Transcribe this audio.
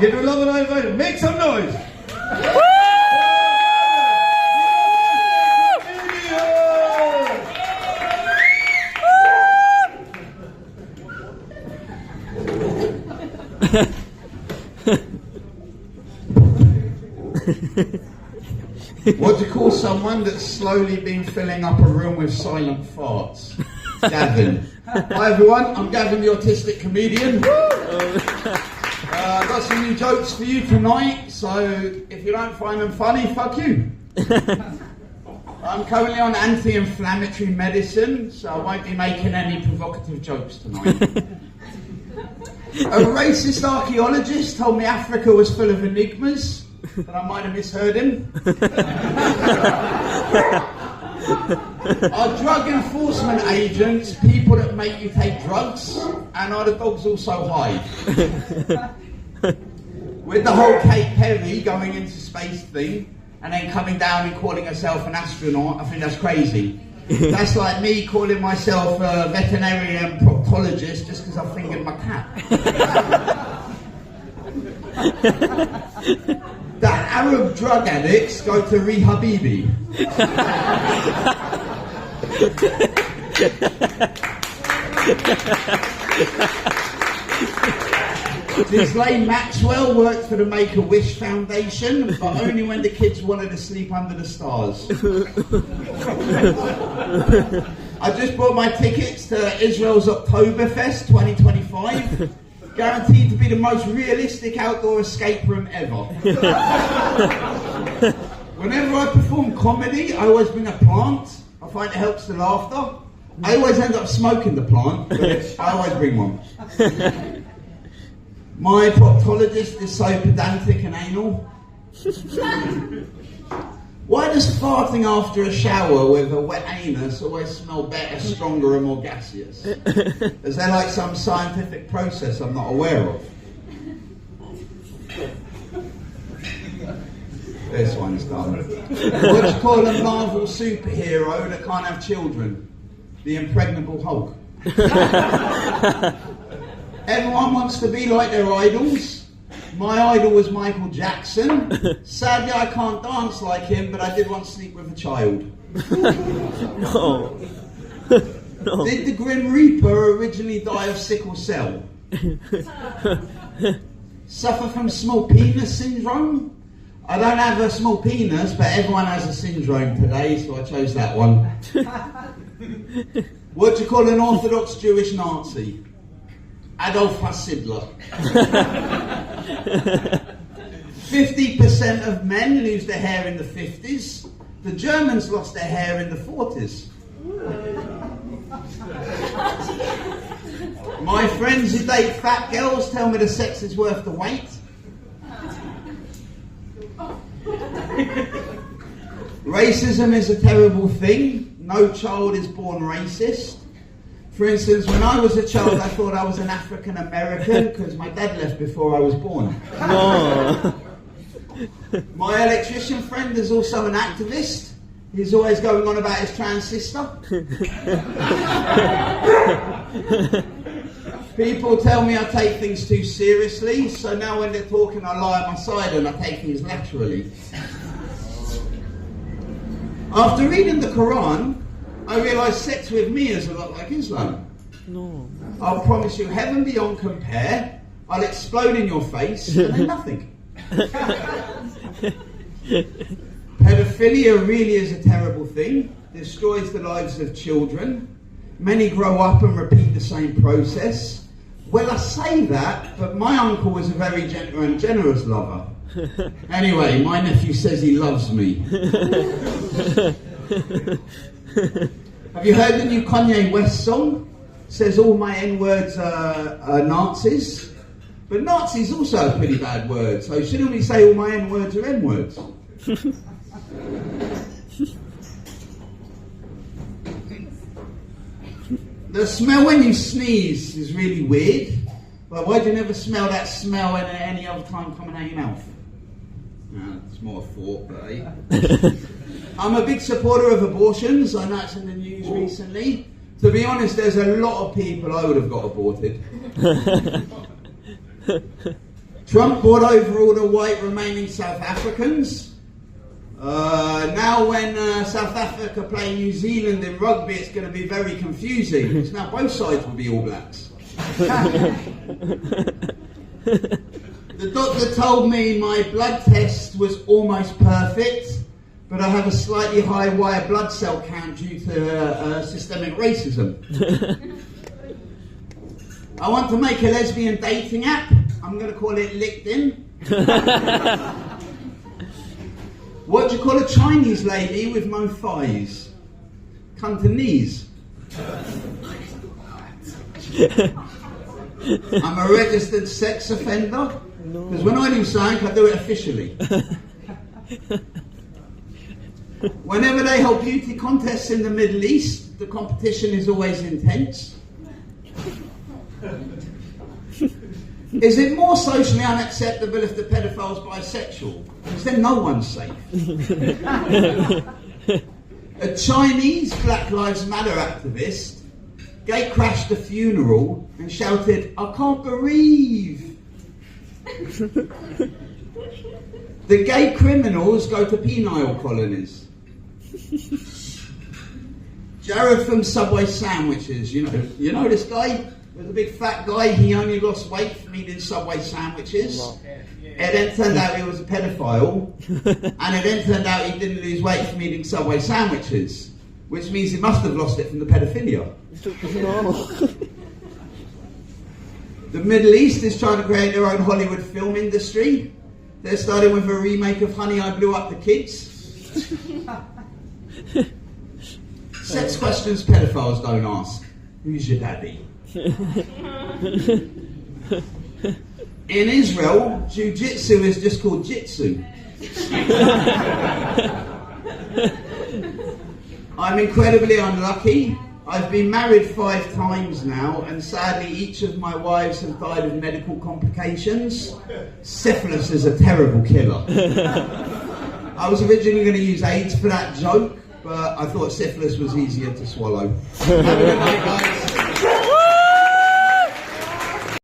Give her a love and ovation. Make some noise. What do you call someone that's slowly been filling up a room with silent farts? Gavin. Hi everyone, I'm Gavin the Autistic comedian. I've got some new jokes for you tonight, so if you don't find them funny, fuck you. I'm currently on anti-inflammatory medicine, so I won't be making any provocative jokes tonight. A racist archaeologist told me Africa was full of enigmas, but I might have misheard him. Are drug enforcement agents people that make you take drugs? And are the dogs also hide? With the whole Kate Perry going into space thing and then coming down and calling herself an astronaut, I think that's crazy. That's like me calling myself a veterinarian proctologist just because I fingered my cat. That Arab drug addicts go to Rehabibi. Ghislaine Maxwell worked for the Make-A-Wish Foundation, but only when the kids wanted to sleep under the stars. I just bought my tickets to Israel's Oktoberfest 2025. Guaranteed to be the most realistic outdoor escape room ever. Whenever I perform comedy, I always bring a plant. I find it helps the laughter. I always end up smoking the plant, but I always bring one. My proctologist is so pedantic and anal. Why does farting after a shower with a wet anus always smell better, stronger and more gaseous? Is there like some scientific process I'm not aware of? This one's done. What do you call a Marvel superhero that can't have children? The impregnable Hulk. Everyone wants to be like their idols. My idol was Michael Jackson. Sadly, I can't dance like him, but I did once sleep with a child. No. No. Did the Grim Reaper originally die of sickle cell? Suffer from small penis syndrome? I don't have a small penis, but everyone has a syndrome today, so I chose that one. What do you call an Orthodox Jewish Nazi? Adolf Hitler. 50% of men lose their hair in the 50s. The Germans lost their hair in the 40s. My friends who date fat girls tell me the sex is worth the wait. Racism is a terrible thing. No child is born racist. For instance, when I was a child, I thought I was an African American because my dad left before I was born. No. My electrician friend is also an activist. He's always going on about his trans sister. People tell me I take things too seriously, so now when they're talking, I lie on my side and I take things laterally. After reading the Quran, I realised sex with me is a lot like Islam. No. I'll promise you heaven beyond compare. I'll explode in your face and then nothing. Pedophilia really is a terrible thing. Destroys the lives of children. Many grow up and repeat the same process. Well, I say that, but my uncle was a very gentle and generous lover. Anyway, my nephew says he loves me. Have you heard the new Kanye West song? It says all my N-words are Nazis. But Nazi's also a pretty bad word, so shouldn't we say all my N-words are N-words? The smell when you sneeze is really weird. But why do you never smell that smell at any other time coming out your mouth? No, it's more a thought, but I'm a big supporter of abortions. I know it's in the news recently. To be honest, there's a lot of people I would have got aborted. Trump brought over all the white remaining South Africans. Now when South Africa play New Zealand in rugby, it's going to be very confusing, because now both sides will be All Blacks. The doctor told me my blood test was almost perfect, but I have a slightly high white blood cell count due to systemic racism. I want to make a lesbian dating app. I'm going to call it LinkedIn. What do you call a Chinese lady with no thighs? Cantonese. I'm a registered sex offender. Because when I do something, I do it officially. Whenever they hold beauty contests in the Middle East, the competition is always intense. Is it more socially unacceptable if the pedophile's bisexual? Because then no one's safe. A Chinese Black Lives Matter activist gate crashed a funeral and shouted, "I can't bereave." The gay criminals go to penile colonies. Jared from Subway Sandwiches, you know this guy? He was a big fat guy, he only lost weight from eating Subway sandwiches. It then turned out he was a pedophile, and it then turned out he didn't lose weight from eating Subway sandwiches, which means he must have lost it from the pedophilia. The Middle East is trying to create their own Hollywood film industry. They're starting with a remake of Honey, I Blew Up the Kids. Sex questions pedophiles don't ask. Who's your daddy? In Israel, jiu-jitsu is just called jitsu. I'm incredibly unlucky. I've been married 5 times now, and sadly each of my wives have died of medical complications. Syphilis is a terrible killer. I was originally going to use AIDS for that joke, but I thought syphilis was easier to swallow. Have a good night, guys.